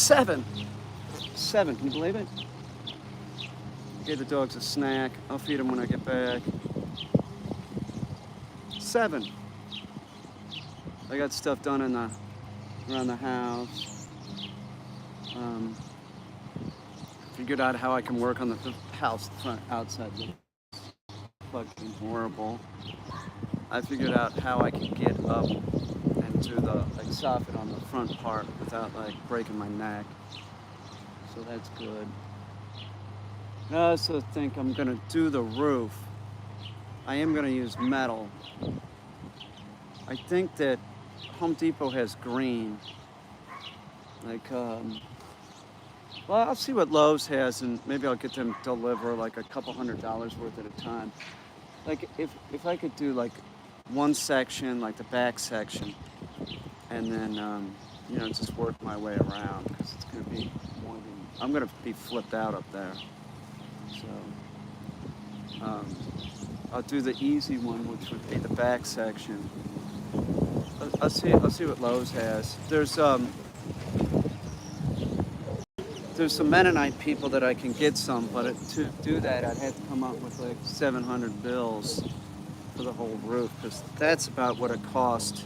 7. 7, can you believe it? Gave the dogs a snack. I'll feed them when I get back. 7. I got stuff done around the house. Figured out how I can work on the house, the front outside looks fucking horrible. I figured out how I can get up and do the soffit on the front part without breaking my neck. So that's good. I also think I'm gonna do the roof. I am gonna use metal. I think that Home Depot has green. Well, I'll see what Lowe's has, and maybe I'll get them to deliver a couple $100 worth at a time. If I could do one section, the back section, and then just work my way around, because it's gonna be more than I'm gonna be flipped out up there. So I'll do the easy one, which would be the back section. I'll see what Lowe's has. There's some Mennonite people that I can get some, but to do that I'd have to come up with 700 bills for the whole roof, because that's about what it cost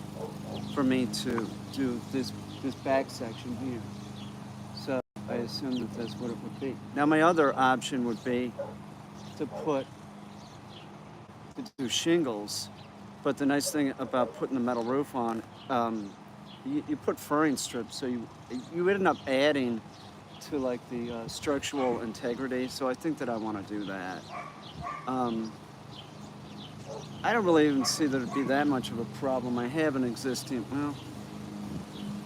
for me to do this back section here. So I assume that that's what it would be. Now my other option would be to do shingles, but the nice thing about putting the metal roof on, you put furring strips, so you end up adding to the structural integrity. So I think that I want to do that. I don't really even see that it'd be that much of a problem. I have an existing, well,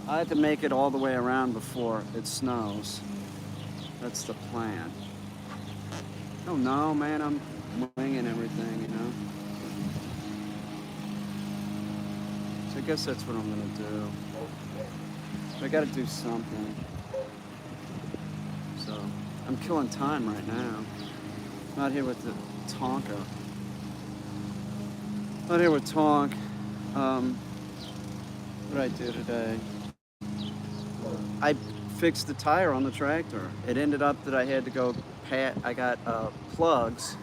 I have to make it all the way around before it snows. That's the plan. Oh no, man, I'm winging everything, So I guess that's what I'm gonna do. But I gotta do something. So I'm killing time right now. I'm out here with the Tonka. Out here with Tonk. What did I do today? I fixed the tire on the tractor. It ended up that I had to go I got plugs.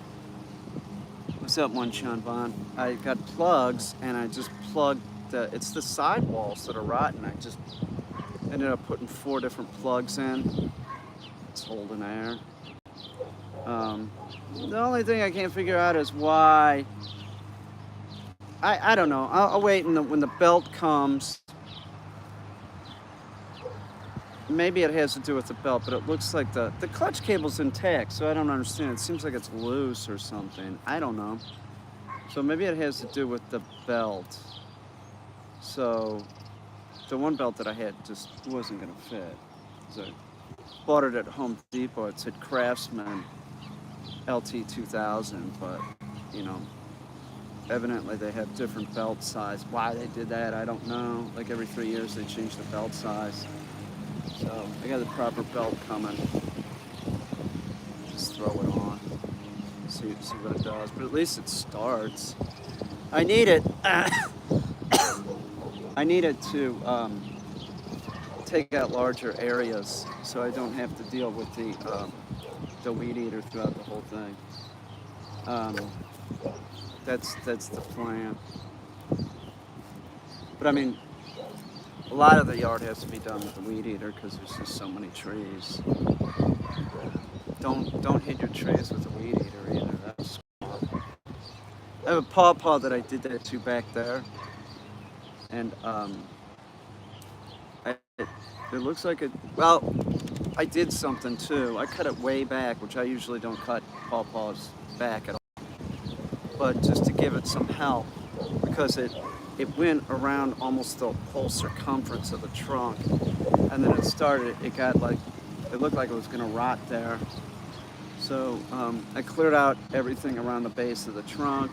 What's up, one Sean Bond? I got plugs, and I just plugged it's the sidewalls that are rotten. I just ended up putting 4 different plugs in. It's holding air. The only thing I can't figure out is why. I don't know. I'll wait when the belt comes. Maybe it has to do with the belt, but it looks like the clutch cable's intact, so I don't understand. It seems like it's loose or something. I don't know. So maybe it has to do with the belt. So the one belt that I had just wasn't going to fit. So I bought it at Home Depot. It said Craftsman LT2000, but, evidently they have different belt size. Why they did that, I don't know. Every 3 years they change the belt size. So I got the proper belt coming. Just throw it on. See what it does. But at least it starts. I need it. I need it to take out larger areas, so I don't have to deal with the weed eater throughout the whole thing. That's the plan. But I mean, a lot of the yard has to be done with the weed eater because there's just so many trees. Don't hit your trees with the weed eater either. That's cool. I have a pawpaw that I did that to back there, and it looks like it. Well, I did something too. I cut it way back, which I usually don't cut pawpaws back at all. But just to give it some help, because it went around almost the whole circumference of the trunk, and then it got it looked like it was gonna rot there. So I cleared out everything around the base of the trunk.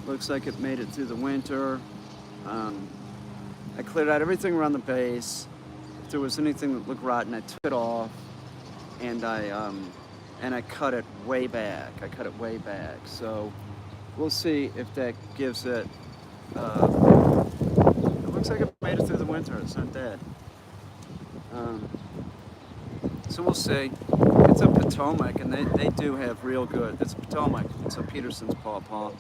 Looks like it made it through the winter. I cleared out everything around the base. If there was anything that looked rotten, I took it off, and I cut it way back. So we'll see if that gives it. It looks like it made it through the winter. It's not dead. So we'll see. It's a Potomac, and they do have real good. It's a Potomac. It's a Peterson's Pawpaw,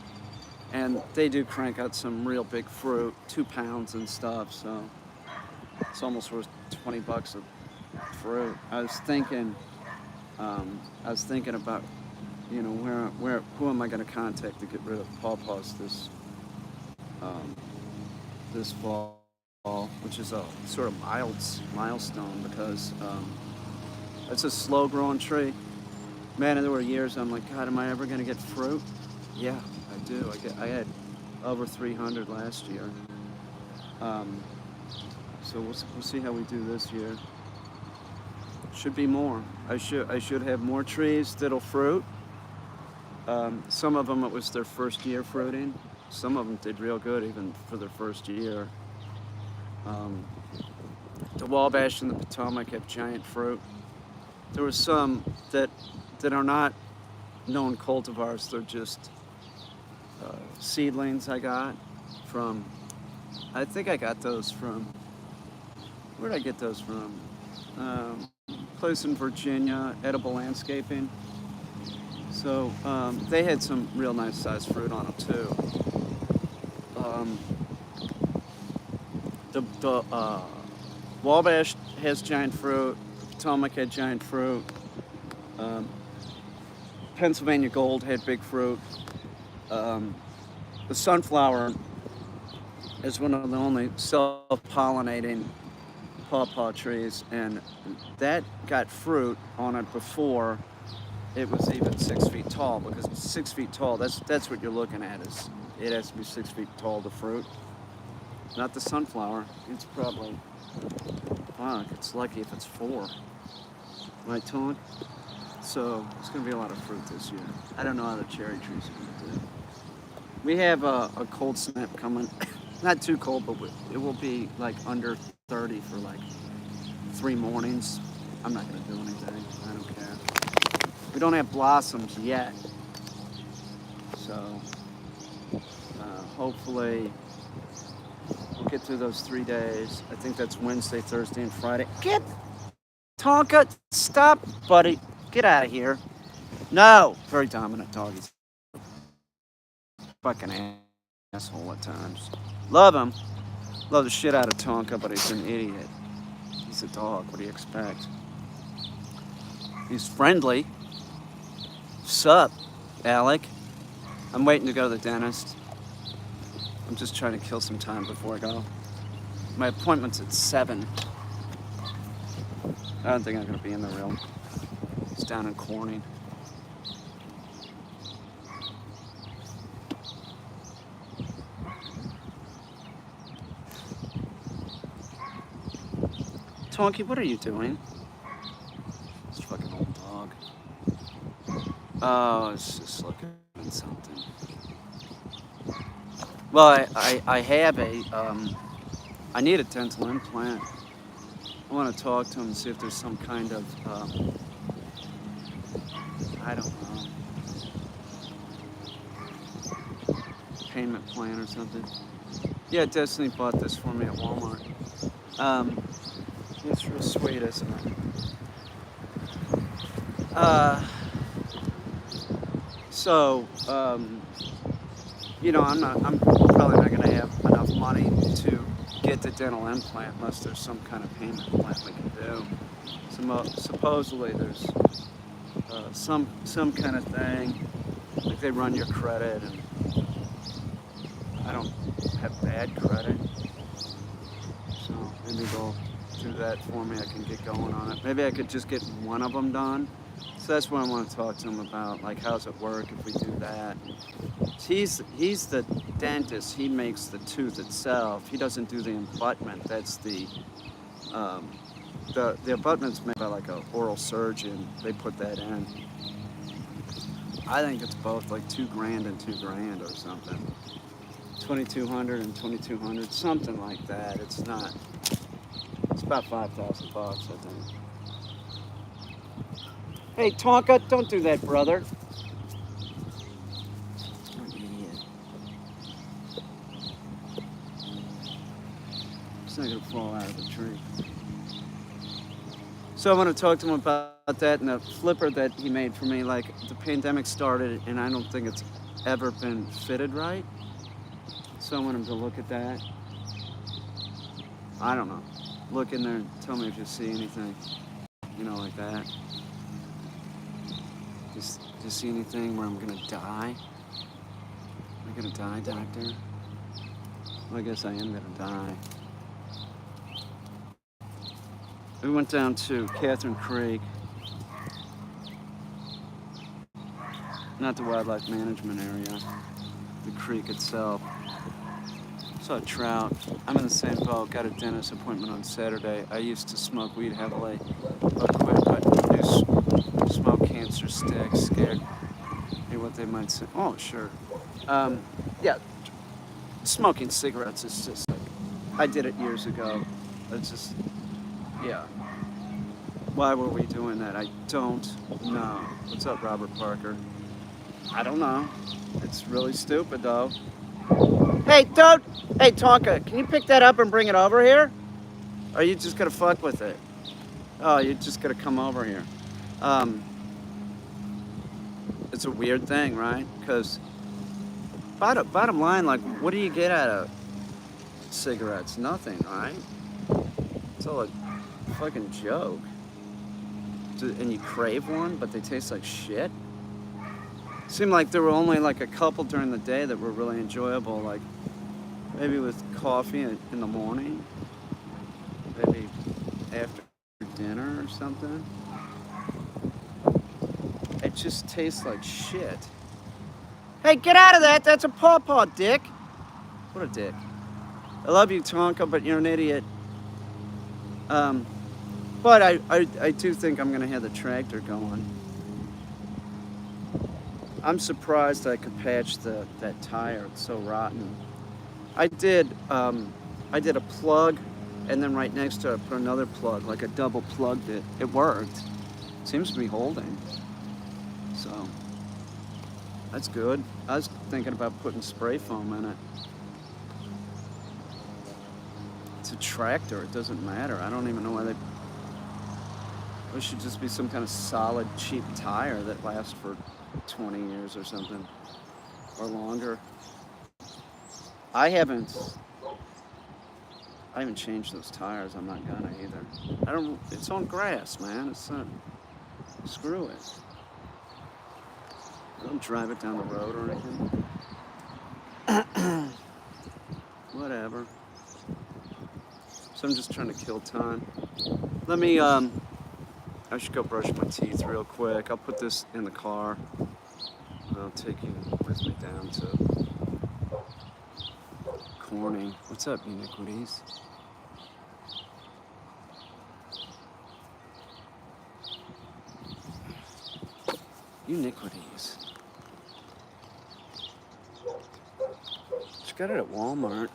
and they do crank out some real big fruit, 2 pounds and stuff. So it's almost worth $20 a fruit. I was thinking about, who am I going to contact to get rid of pawpaws um, this fall, which is a sort of milestone because it's a slow growing tree. Man, there were years I'm like, God, am I ever going to get fruit? Yeah, I do. I had over 300 last year. So we'll see how we do this year. Should be more. I should have more trees that'll fruit. Some of them it was their first year fruiting. Some of them did real good even for their first year. The Wabash and the Potomac have giant fruit. There were some that are not known cultivars. They're just seedlings I got from. I think I got those from. Where did I get those from? Place in Virginia, Edible Landscaping. So they had some real nice sized fruit on them too. The Wabash has giant fruit. Potomac had giant fruit. Pennsylvania Gold had big fruit. The sunflower is one of the only self-pollinating pawpaw trees, and that got fruit on it before it was even 6 feet tall, because 6 feet tall, that's what you're looking at, is it has to be 6 feet tall to fruit. Not the sunflower. It's probably, fuck, it's lucky if it's 4. Right, Tone? So it's going to be a lot of fruit this year. I don't know how the cherry trees are going to do. We have a cold snap coming. Not too cold, but it will be like under 30 for like 3 mornings. I'm not going to do anything. I don't care. We don't have blossoms yet. So hopefully we'll get through those 3 days. I think that's Wednesday, Thursday, and Friday. Tonka, stop, buddy. Get out of here. No. Very dominant dog. He's fucking asshole at times. Love him. Love the shit out of Tonka, but he's an idiot. He's a dog. What do you expect? He's friendly. Sup, Alec? I'm waiting to go to the dentist. I'm just trying to kill some time before I go. My appointment's at 7. I don't think I'm going to be in the room. It's down in Corning. Tonky, what are you doing? This fucking old dog. Oh, it's just looking at something. Well, I have I need a dental implant. I want to talk to him and see if there's some kind of, I don't know, payment plan or something. Yeah, Destiny bought this for me at Walmart. It's real sweet, isn't it? I'm probably not gonna have enough money to get the dental implant unless there's some kind of payment plan we can do. Supposedly there's some kind of thing, like they run your credit, and I don't have bad credit, so maybe they'll do that for me. I can get going on it. Maybe I could just get one of them done. So that's what I want to talk to him about, like how's it work if we do that. He's the dentist. He makes the tooth itself. He doesn't do the abutment. That's the abutment's made by like an oral surgeon. They put that in. I think it's both like $2,000 and $2,000 or something. 2,200 and 2,200, something like that. It's about $5,000, I think. Hey, Tonka, don't do that, brother. You're an idiot. It's not gonna fall out of the tree. So I want to talk to him about that and the flipper that he made for me. Like, the pandemic started, and I don't think it's ever been fitted right. So I want him to look at that. I don't know. Look in there and tell me if you see anything. You know, like that. Do you see anything where I'm gonna die? Am I gonna die, doctor? Well, I guess I am gonna die. We went down to Catherine Creek. Not the wildlife management area. The creek itself. Saw a trout. I'm in the same boat. Got a dentist appointment on Saturday. I used to smoke weed heavily. But quit, but new smoke cancer sticks. Scared me what they might say. Oh, sure. Yeah, smoking cigarettes is just like, I did it years ago. It's just, yeah. Why were we doing that? I don't know. What's up, Robert Parker? I don't know. It's really stupid, though. Hey, don't. Hey, Tonka, can you pick that up and bring it over here? Or are you just gonna fuck with it? Oh, you're just gonna come over here. It's a weird thing, right? Because bottom line, like, what do you get out of cigarettes? Nothing, right? It's all a fucking joke. And you crave one, but they taste like shit. Seemed like there were only like a couple during the day that were really enjoyable, like maybe with coffee in the morning, maybe after dinner or something. It just tastes like shit. Hey, get out of that! That's a Pawpaw, dick! What a dick. I love you, Tonka, but you're an idiot. But I do think I'm gonna have the tractor going. I'm surprised I could patch that tire. It's so rotten. I did a plug, and then right next to it, I put another plug, like a double plugged it. It worked. Seems to be holding. So that's good. I was thinking about putting spray foam in it. It's a tractor. It doesn't matter. I don't even know why they. It should just be some kind of solid, cheap tire that lasts for 20 years or something, or longer. I haven't changed those tires. I'm not gonna either. It's on grass, man. It's not. Screw it. I don't drive it down the road or anything. Whatever. So I'm just trying to kill time. Let me, I should go brush my teeth real quick. I'll put this in the car. I'll take you with me down to Corning. What's up, Iniquities? Iniquities. She got it at Walmart.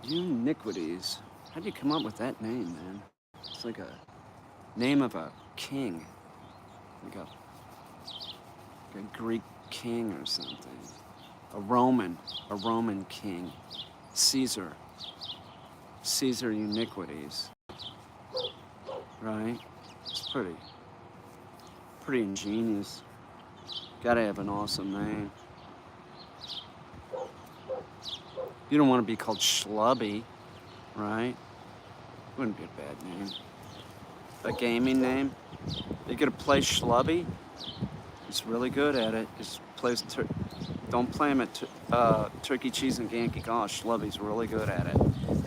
Iniquities. How do you come up with that name, man? It's like a name of a king. Like a Greek king or something. A Roman king. Caesar Iniquities. Right? It's pretty ingenious. Gotta have an awesome name. You don't want to be called Schlubby, right? Wouldn't be a bad name. A gaming name. You gonna play Schlubby? He's really good at it. He plays. Don't play him at Turkey Cheese and Yankee Gosh. Schlubby's really good at it.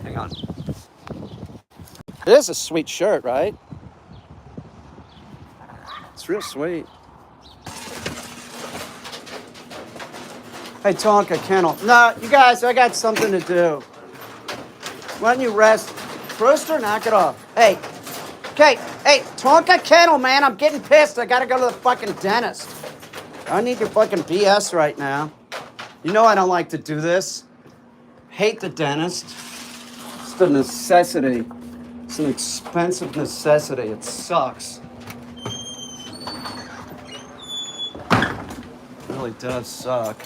Hang on. It is a sweet shirt, right? It's real sweet. Hey, Tonka, Kennel. No, you guys, I got something to do. Why don't you rest? Brewster, knock it off. Hey, Tonka, Kennel, man, I'm getting pissed. I gotta go to the fucking dentist. I need your fucking BS right now. You know I don't like to do this. Hate the dentist. It's a necessity. It's an expensive necessity. It sucks. It really does suck.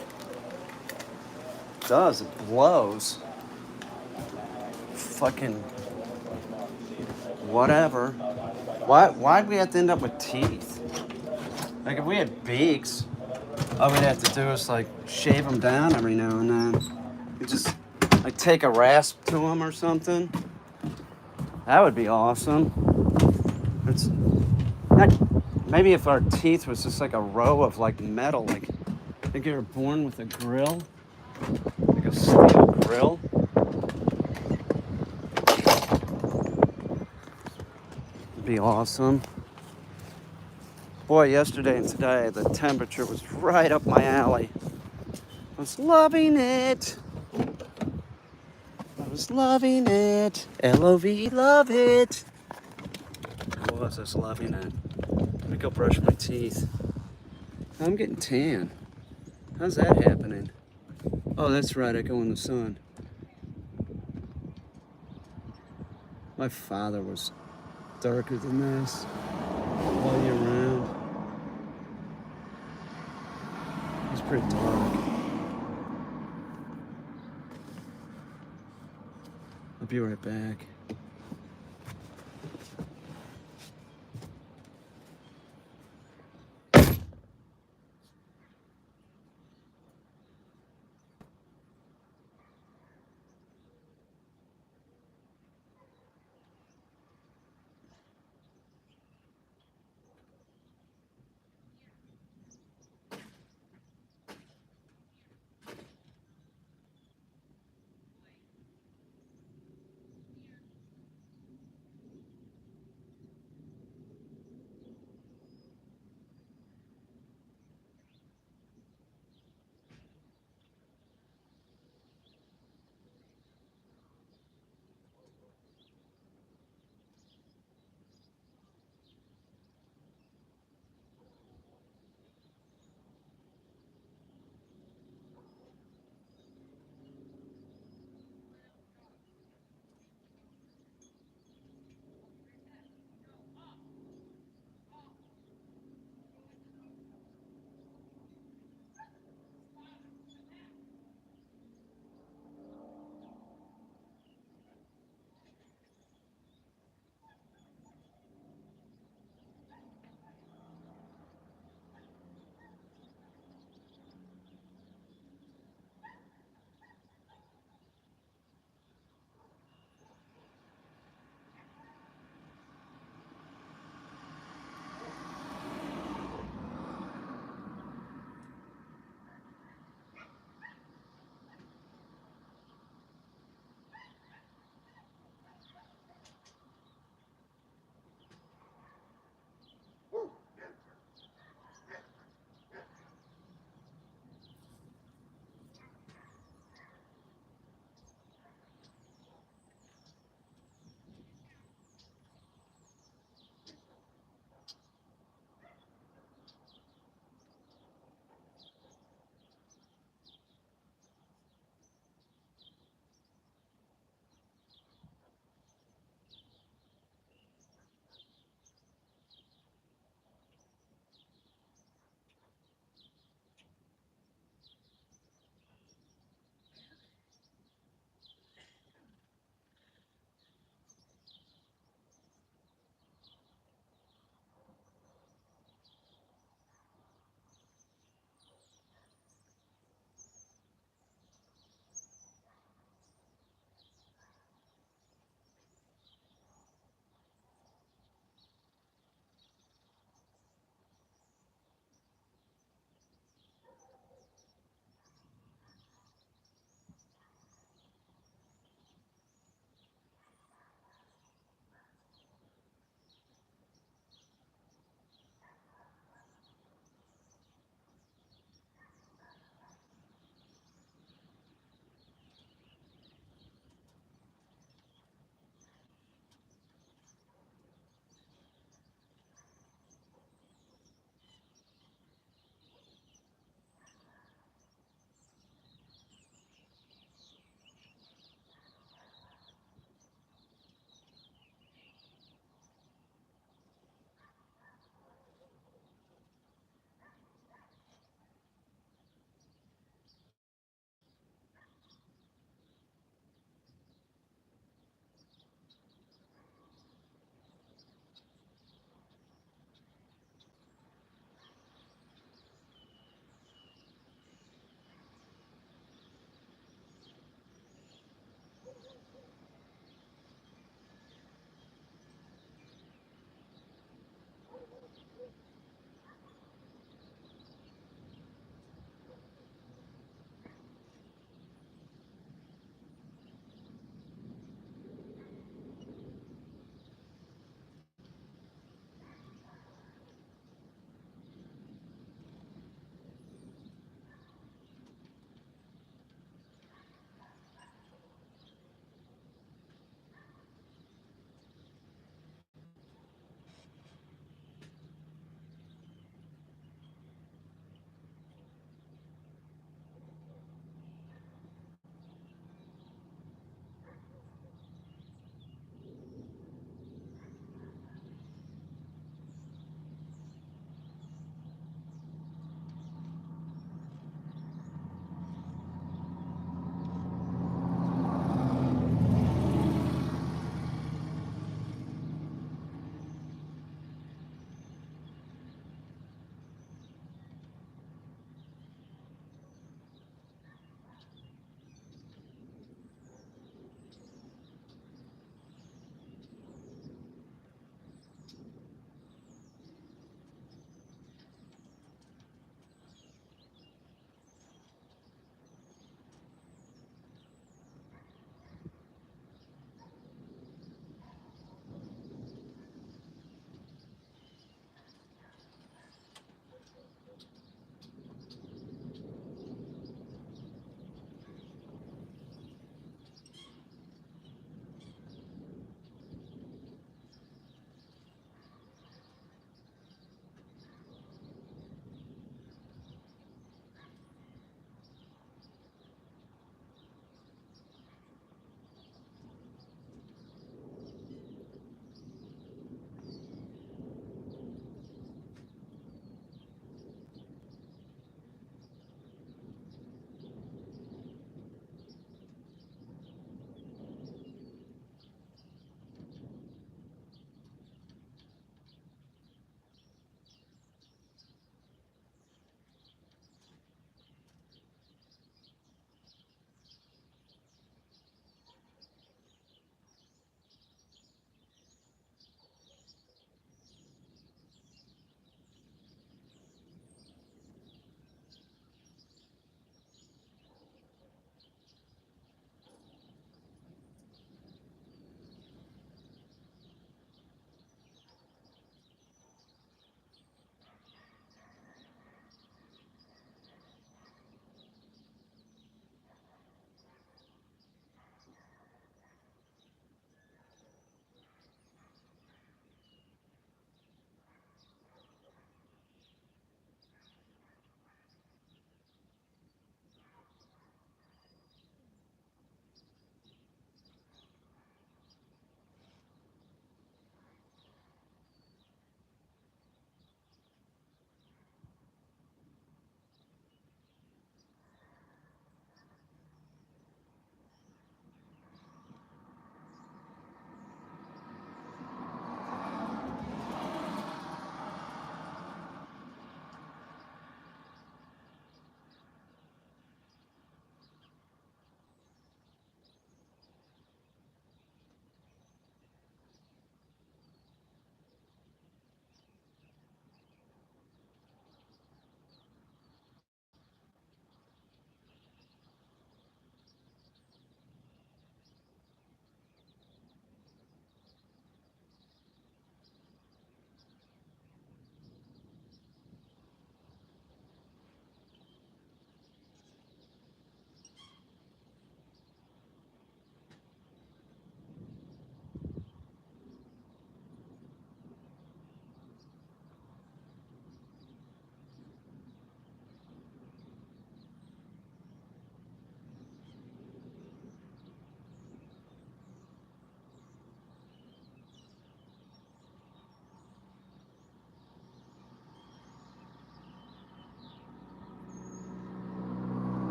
It does. It blows. Fucking whatever. Why'd we have to end up with teeth? Like, if we had beaks, all we'd have to do is, like, shave them down every now and then. You just, like, take a rasp to them or something. That would be awesome. It's not, maybe if our teeth was just like a row of, like, metal, like you were born with a grill, like a steel grill. It'd be awesome. Boy, yesterday and today, the temperature was right up my alley. I was loving it. I was loving it. L-O-V, love it. I was just loving it. Let me go brush my teeth. I'm getting tan. How's that happening? Oh, that's right, I go in the sun. My father was darker than this all year round. He's pretty dark. I'll be right back.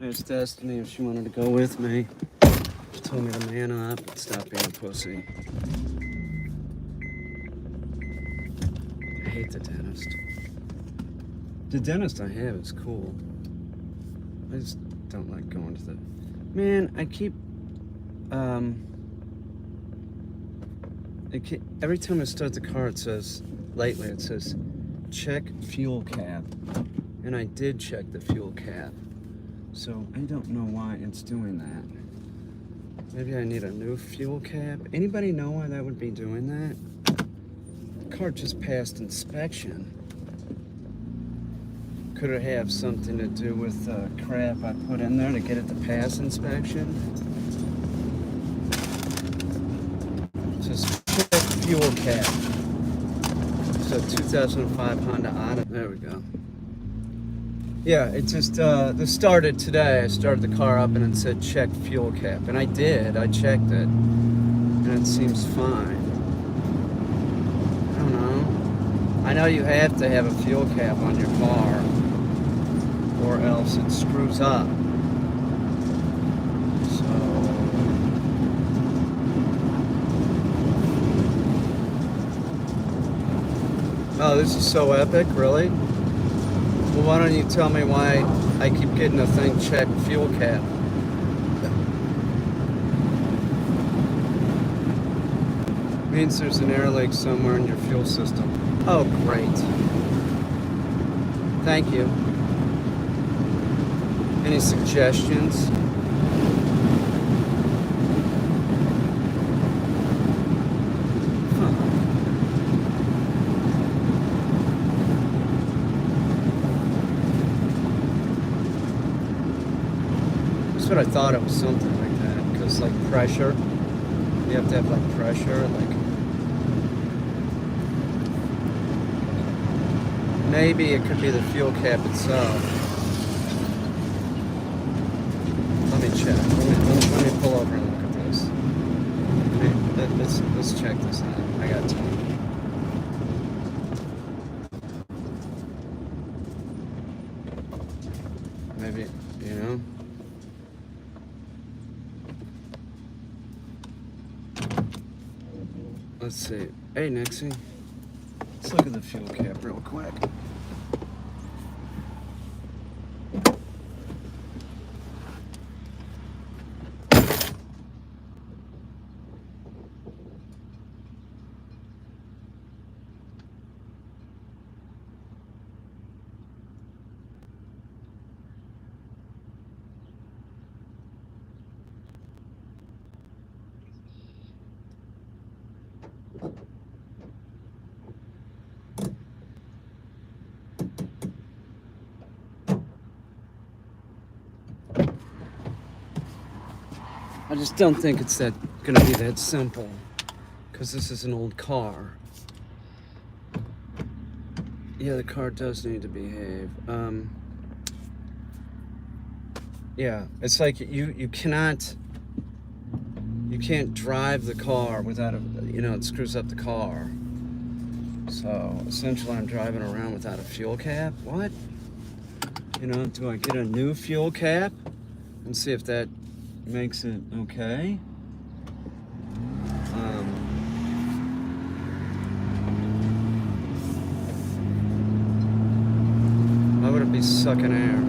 asked Destiny if she wanted to go with me. She told me to man up and stop being a pussy. I hate the dentist. The dentist I have is cool. I just don't like going to the... Man, I keep... every time I start the car, it says... Lately, it says, check fuel cap. And I did check the fuel cap. So, I don't know why it's doing that. Maybe I need a new fuel cap. Anybody know why that would be doing that? The car just passed inspection. Could it have something to do with the crap I put in there to get it to pass inspection? Just check fuel cap. So 2005 Honda Odyssey. There we go. Yeah, it just this started today. I started the car up and it said check fuel cap, and I did. I checked it, and it seems fine. I don't know. I know you have to have a fuel cap on your car, or else it screws up. So, oh, this is so epic, really? Well, why don't you tell me why I keep getting a thing check fuel cap? Means there's an air leak somewhere in your fuel system. Oh, great. Thank you. Any suggestions? That's what I thought, it was something like that. Because, like, pressure. You have to have, like, pressure. Like, maybe it could be the fuel cap itself. Let me check. Let me pull over and look at this. Let's check this out. I got time. Maybe, you know. Let's see. Hey, Nixie. Let's look at the fuel cap real quick. I just don't think it's gonna be that simple, because this is an old car. Yeah, the car does need to behave. Yeah, it's like you can't drive the car without it screws up the car. So essentially I'm driving around without a fuel cap. What? Do I get a new fuel cap and see if that makes it okay? Why would it be sucking air?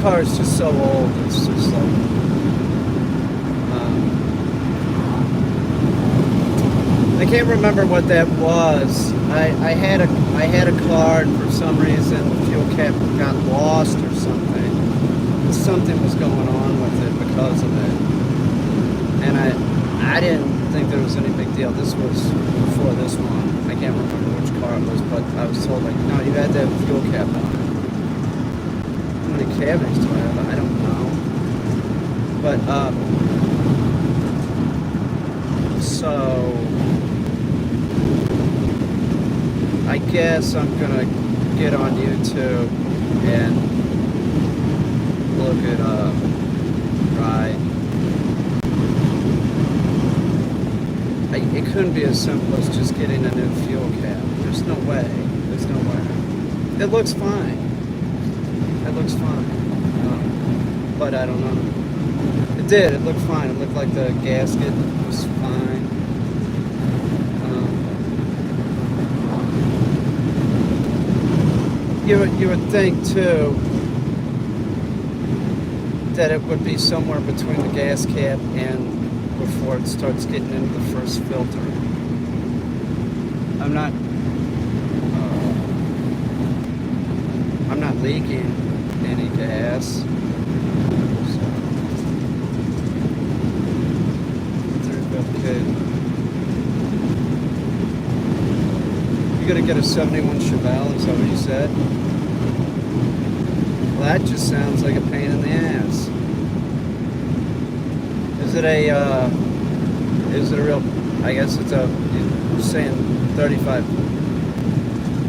Car is just so old. It's just like I can't remember what that was. I had a car, and for some reason the fuel cap got lost or something. Something was going on with it because of it, and I didn't think there was any big deal. This was before this one. I can't remember which car it was, but I was told, like, no, you had to have a fuel cap on it. How many cavities do I have? I don't know. But, so, I guess I'm gonna get on YouTube and look at right. It couldn't be as simple as just getting a new fuel cap. There's no way. There's no way. It looks fine. It looks fine. But I don't know. It did. It looked fine. It looked like the gasket was fine. You would think too that it would be somewhere between the gas cap and before it starts getting into the first filter. I'm not leaking any gas. So, okay. You gonna get a 71 Chevelle, is that what you said? Well, that just sounds like a pain in the ass. Is it a real, I guess it's you're saying 35,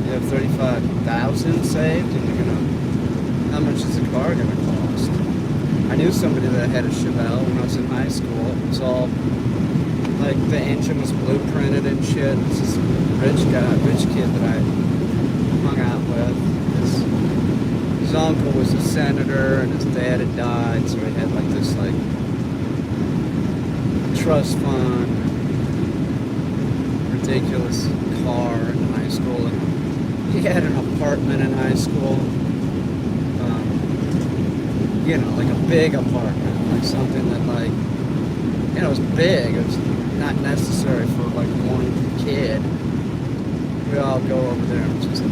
you have 35,000 saved, and you're gonna, how much is the car gonna cost? I knew somebody that had a Chevelle when I was in high school. It was all, like, the engine was blueprinted and shit. It's this rich kid that I hung out with. His uncle was a senator, and his dad had died, so he had, like, this, like, trust fund, ridiculous car in high school, and he had an apartment in high school, you know, like a big apartment, like something that, like, you know, it was big. It was not necessary for like one kid. We all go over there and just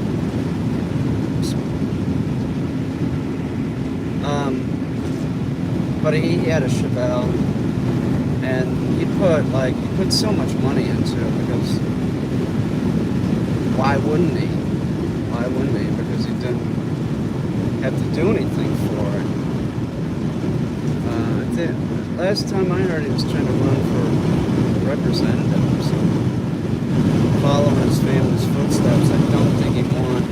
but he had a Chevelle, and he put so much money into it, because why wouldn't he? Why wouldn't he? Because he didn't have to do anything for it. Last time I heard, he was trying to run for representative or something. Following his family's footsteps. I don't think he won.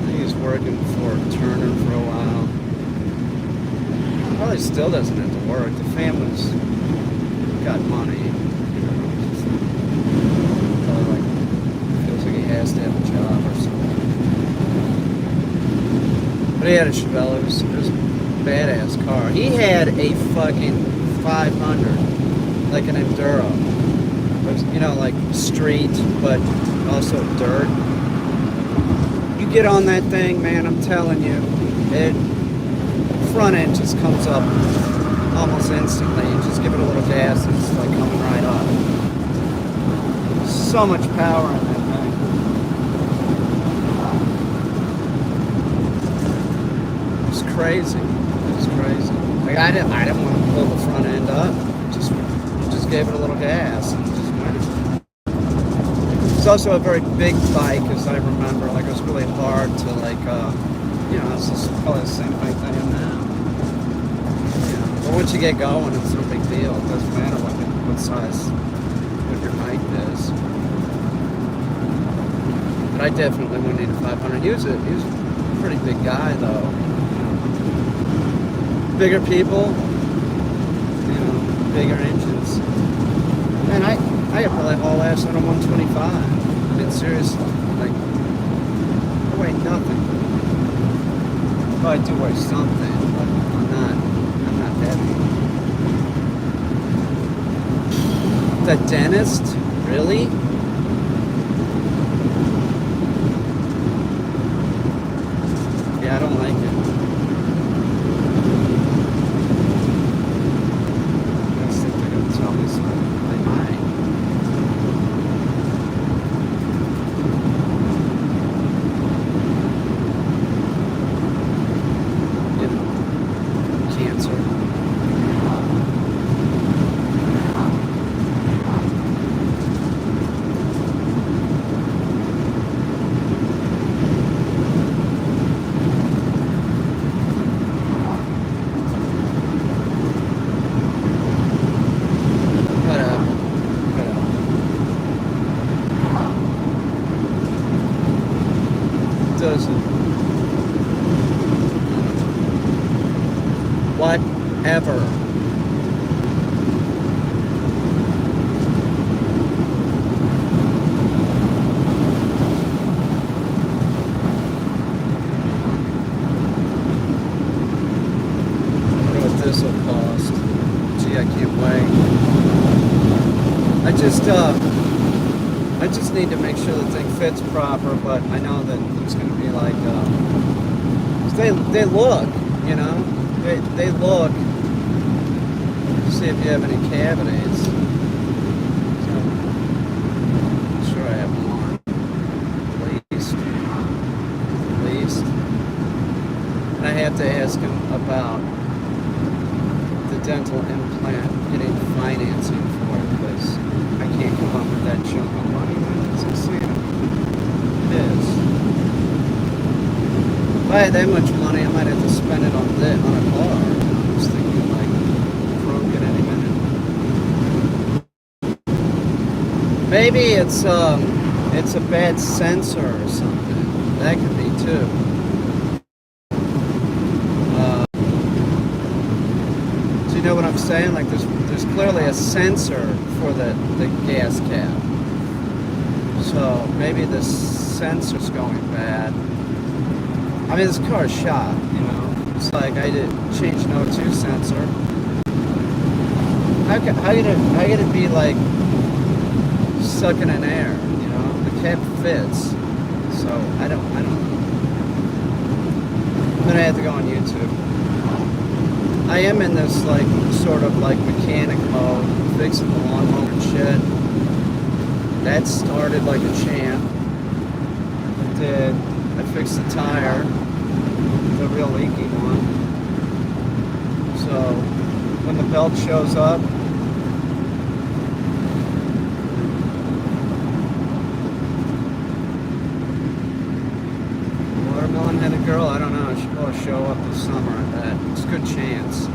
I think he's working for Turner for a while. Probably still doesn't have to work. The family's got money. You know, probably like, feels like he has to have a job or something. But he had a Chevelle. It was a badass car. He had a fucking 500, like an Enduro. It was, you know, like street, but also dirt. You get on that thing, man, I'm telling you, it front end just comes up almost instantly. You just give it a little gas, it's like coming right up. So much power in that thing. Crazy. It was crazy. Like I didn't want to pull the front end up. Just gave it a little gas and just went. It's also a very big bike, as I remember. Like it was really hard to like, you know, it's just probably the same bike I am now. You know, but once you get going, it's no big deal. It doesn't matter what size, what your bike is. But I definitely wouldn't need a 500. He was a pretty big guy though. Bigger people, you know, bigger engines. Man, I could probably haul ass on a 125. I mean, seriously, like, I weigh nothing. Probably do weigh something, but I'm not heavy. The dentist? Really? Yeah, I don't like it. does it? Whatever. This will cost. Gee, I can't wait. I just need to make sure the thing fits proper, but I know that it's going to be like, they look, you know, they look, see if you have any cavities. So, I'm sure I have one, at least. And I have to ask him about dental implant, getting financing for it, because I can't come up with that chunk of money. It's insane. It is. If I had that much money, I might have to spend it on a car. I was thinking like broke at any minute. Maybe it's a bad sensor or something. That could be too. You know what I'm saying? Like there's clearly a sensor for the gas cap. So maybe the sensor's going bad. I mean, this car's shot, you know. It's like I did change an O2 sensor. How could it be like sucking in air? You know, the cap fits. So I don't know. I'm gonna have to go on YouTube. I am in this like sort of like mechanic mode, fixing the lawnmower and shit. That started like a champ. I fixed the tire, the real leaky one. So when the belt shows up, watermelon-headed girl, I don't know. She'll probably show up this summer. I bet it's a good chance.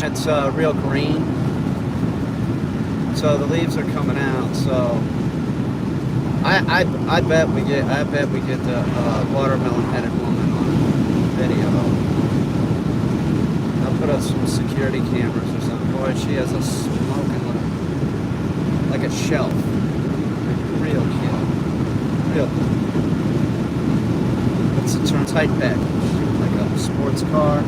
It's real green, so the leaves are coming out. So I bet we get the watermelon-headed woman on video. I'll put up some security cameras or something. Boy, she has a smoking like a shelf. Like real kid, real. It's a turn tight package, like a sports car.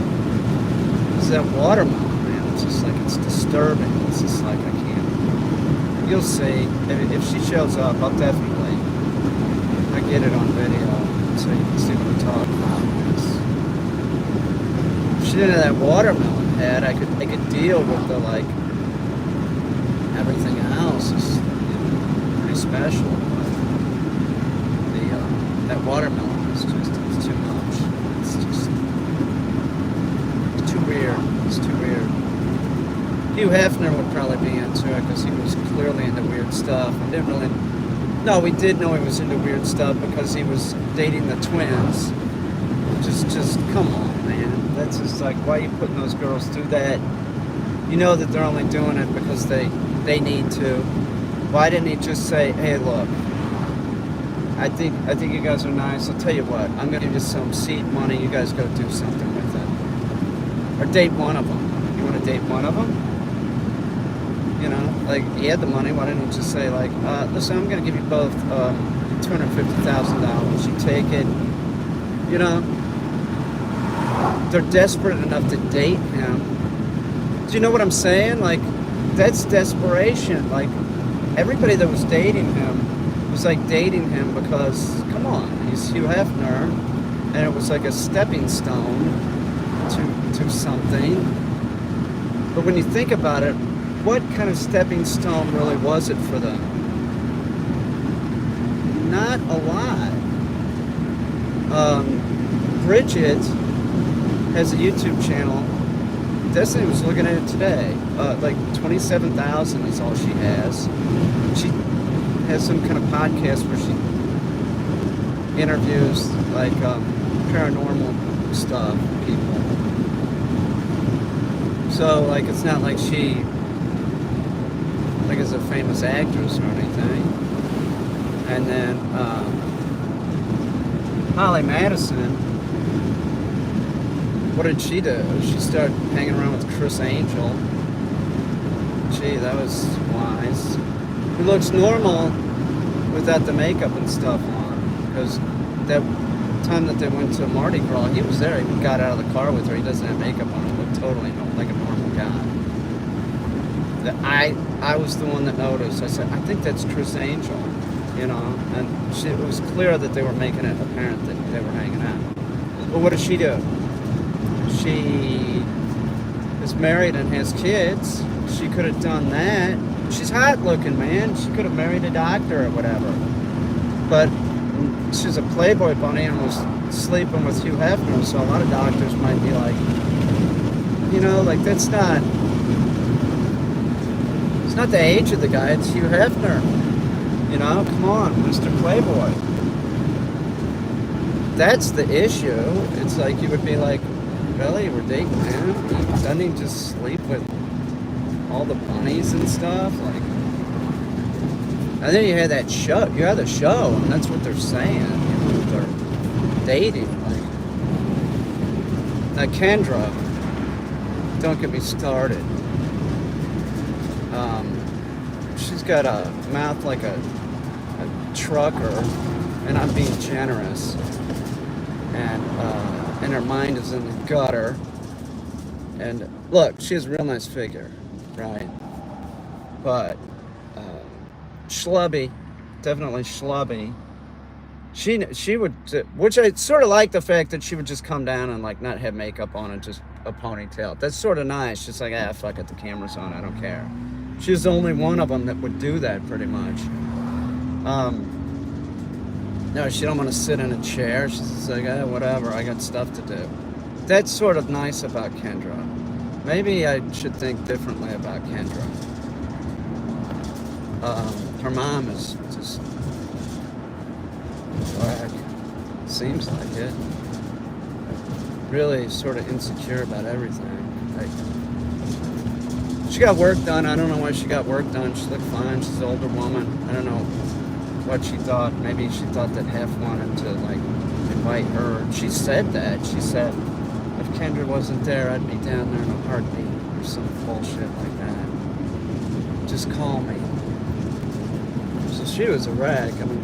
It's that watermelon. It's just like, it's disturbing. It's just like, I can't. You'll see. If she shows up, I'll definitely, I get it on video so you can see what I'm talking about. If she didn't have that watermelon head, I could deal with the, like, everything else is, you know, pretty special. But that watermelon is just, it's too much. It's too weird. It's too weird. Hugh Hefner would probably be into it because he was clearly into weird stuff. No, we did know he was into weird stuff because he was dating the twins. Just come on, man. That's just like, why are you putting those girls through that? You know that they're only doing it because they need to. Why didn't he just say, hey, look, I think you guys are nice. I'll tell you what, I'm gonna give you some seed money. You guys go do something with it, or date one of them. You want to date one of them? You know, like, he had the money. Why didn't he just say, like, listen, I'm going to give you both $250,000. You take it. You know, they're desperate enough to date him. Do you know what I'm saying? Like, that's desperation. Like, everybody that was dating him was, like, dating him because, come on, he's Hugh Hefner. And it was like a stepping stone to something. But when you think about it, what kind of stepping stone really was it for them? Not a lot. Bridget has a YouTube channel. Destiny was looking at it today. Like 27,000 is all she has. She has some kind of podcast where she interviews like paranormal stuff, people. So like, it's not like she like is a famous actress or anything. And then Holly Madison, what did she do? She started hanging around with Chris Angel. Gee, that was wise. He looks normal without the makeup and stuff on. Because that time that they went to Mardi Gras, he was there. He got out of the car with her. He doesn't have makeup on. He looked totally like a normal guy. I was the one that noticed. I said, I think that's Chris Angel, you know. And it was clear that they were making it apparent that they were hanging out. But what does she do? She is married and has kids. She could have done that. She's hot looking, man. She could have married a doctor or whatever. But she's a Playboy bunny and was sleeping with Hugh Hefner, so a lot of doctors might be like, you know, like it's not the age of the guy, it's Hugh Hefner. You know, come on, Mr. Playboy. That's the issue. It's like you would be like, really, we're dating him? Doesn't he just sleep with all the bunnies and stuff? Like, and then you had that show. You had the show, and that's what they're saying. You know, they're dating. Like, now Kendra, don't get me started. She's got a mouth like a trucker, and I'm being generous. And her mind is in the gutter. And look, she has a real nice figure, right? But schlubby, definitely schlubby. She would, which I sort of like the fact that she would just come down and like not have makeup on and just a ponytail. That's sort of nice. Just like, fuck it, the camera's on, I don't care. She's the only one of them that would do that pretty much. No, she don't want to sit in a chair. She's just like, whatever, I got stuff to do. That's sort of nice about Kendra. Maybe I should think differently about Kendra. Her mom is just whack. Seems like it. Really sort of insecure about everything. She got work done. I don't know why she got work done. She looked fine. She's an older woman. I don't know what she thought. Maybe she thought that Hef wanted to like invite her. She said that. She said, if Kendra wasn't there, I'd be down there in a heartbeat or some bullshit like that. Just call me. So she was a wreck. I mean,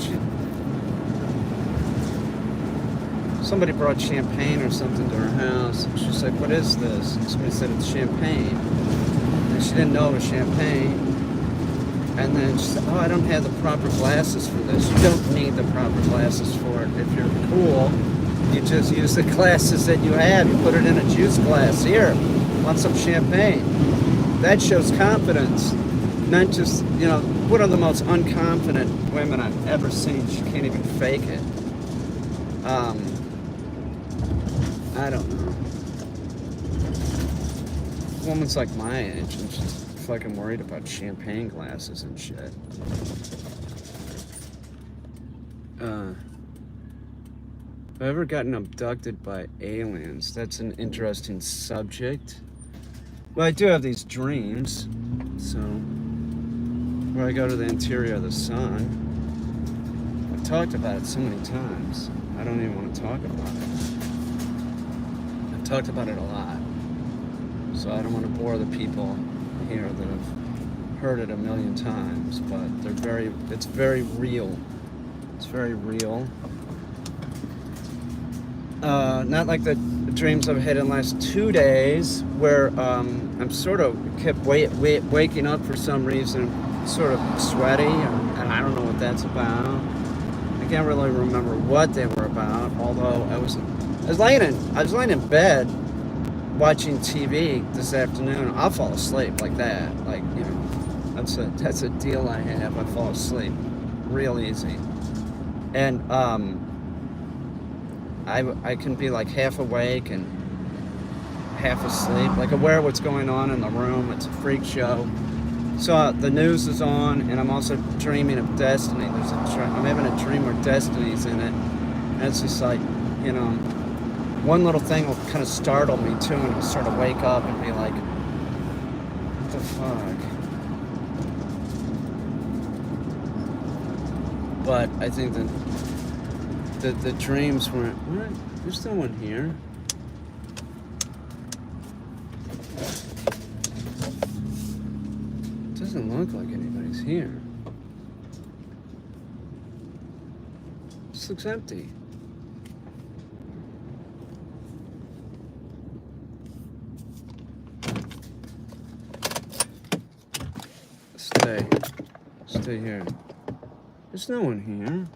somebody brought champagne or something to her house. She's like, what is this? And somebody said it's champagne. And she didn't know it was champagne. And then she said, I don't have the proper glasses for this. You don't need the proper glasses for it. If you're cool, you just use the glasses that you have. You put it in a juice glass. Here, want some champagne. That shows confidence. Not just, you know, one of the most unconfident women I've ever seen. She can't even fake it. I don't know. Woman's like my age and she's fucking worried about champagne glasses and shit. Have I ever gotten abducted by aliens? That's an interesting subject. Well, I do have these dreams, so where I go to the interior of the sun. I've talked about it so many times. I don't even want to talk about it. I've talked about it a lot, so I don't want to bore the people here that have heard it a million times, but it's very real. It's very real. Not like the dreams I've had in the last 2 days, where I'm sort of kept waking up for some reason, sort of sweaty, and I don't know what that's about. I can't really remember what they were about, although I was laying in bed watching TV this afternoon. I'll fall asleep like that. Like, you know, that's a deal I have. I fall asleep real easy. And I can be like half awake and half asleep, like aware of what's going on in the room. It's a freak show. So the news is on, and I'm also dreaming of Destiny. I'm having a dream where Destiny's in it, and it's just like, you know, one little thing will kind of startle me too, and I'll sort of wake up and be like, what the fuck? But I think that the dreams weren't. What? There's no one here. It doesn't look like anybody's here. This looks empty. Stay here. There's no one here.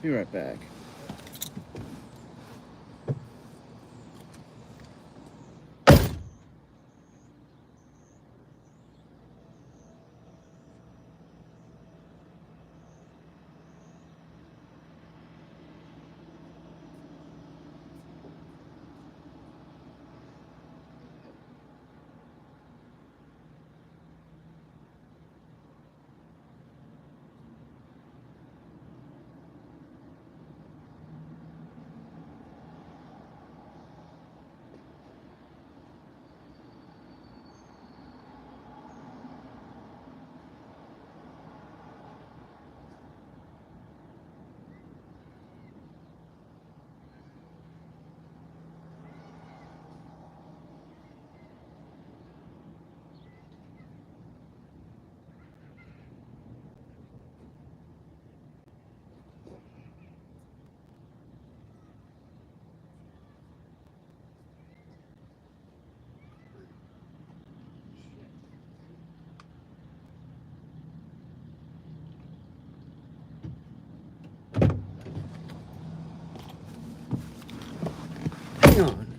Be right back. Hang on.